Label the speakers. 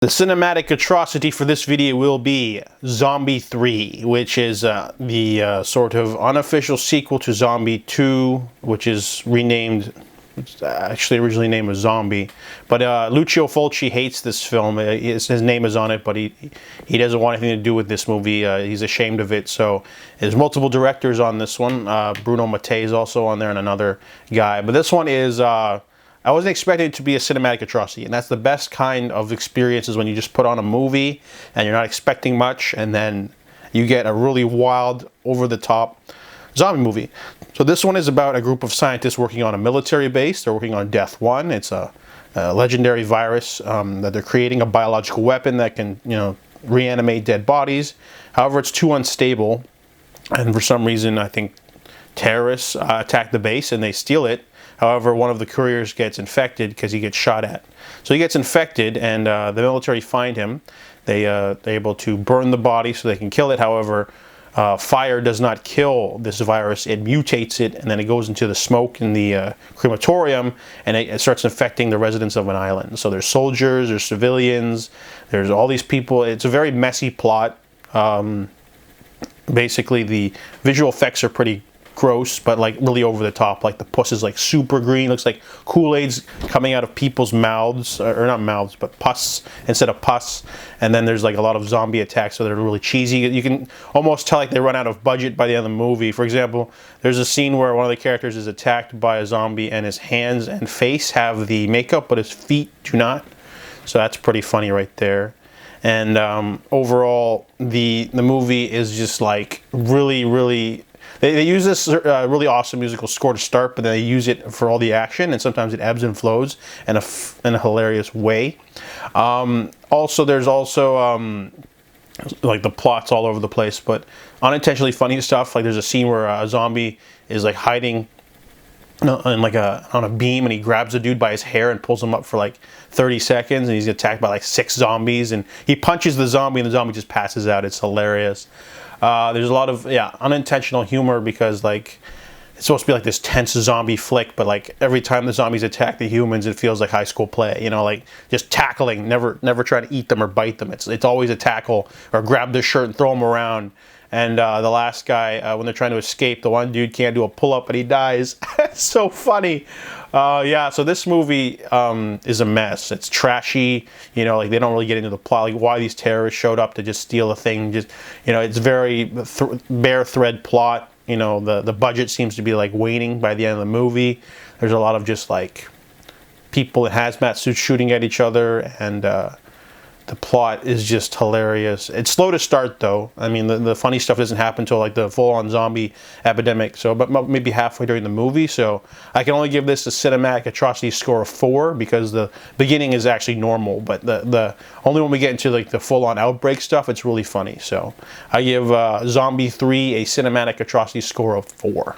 Speaker 1: The cinematic atrocity for this video will be Zombie 3, which is the sort of unofficial sequel to Zombie 2, which is renamed, actually originally named was Zombie. But Lucio Fulci hates this film. His name is on it, but he doesn't want anything to do with this movie. He's ashamed of it. So there's multiple directors on this one. Bruno Mattei is also on there and another guy. But this one is... I wasn't expecting it to be a cinematic atrocity, and that's the best kind of experiences when you just put on a movie and you're not expecting much, and then you get a really wild, over-the-top zombie movie. So this one is about a group of scientists working on a military base. They're working on Death 1. It's a legendary virus that they're creating, a biological weapon that can, reanimate dead bodies. However, it's too unstable, and for some reason, I think terrorists attack the base and they steal it. However, one of the couriers gets infected because he gets shot at. So he gets infected, and the military find him. They're able to burn the body so they can kill it. However, fire does not kill this virus. It mutates it, and then it goes into the smoke in the crematorium, and it starts infecting the residents of an island. So there's soldiers, there's civilians, there's all these people. It's a very messy plot. Basically, the visual effects are pretty gross, but like really over the top. Like the puss is like super green, looks like Kool-Aid's coming out of people's mouths, or not mouths, but pus instead of pus. And then there's like a lot of zombie attacks, so they're really cheesy. You can almost tell like they run out of budget by the end of the movie. For example, there's a scene where one of the characters is attacked by a zombie and his hands and face have the makeup, but his feet do not. So that's pretty funny right there. And overall, the movie is just like really They use this really awesome musical score to start, but then they use it for all the action, and sometimes it ebbs and flows in a hilarious way. Also, there's also like the plot's all over the place, but unintentionally funny stuff. Like there's a scene where a zombie is like hiding in like on a beam, and he grabs a dude by his hair and pulls him up for like 30 seconds, and he's attacked by like 6 zombies, and he punches the zombie, and the zombie just passes out. It's hilarious. There's a lot of unintentional humor because like it's supposed to be like this tense zombie flick, but like every time the zombies attack the humans, it feels like high school play. Like just tackling, never try to eat them or bite them. It's always a tackle or grab their shirt and throw them around. And the last guy, when they're trying to escape, the one dude can't do a pull-up and he dies. It's so funny. So this movie is a mess. It's trashy. Like they don't really get into the plot, like why these terrorists showed up to just steal a thing. Just, it's very bare thread plot. The budget seems to be like waning by the end of the movie. There's a lot of just like people in hazmat suits shooting at each other, and the plot is just hilarious. It's slow to start though. I mean, the funny stuff doesn't happen until like the full-on zombie epidemic. So, but maybe halfway during the movie. So I can only give this a cinematic atrocity score of 4 because the beginning is actually normal. But the only when we get into like the full-on outbreak stuff, it's really funny. So I give Zombie 3 a cinematic atrocity score of 4.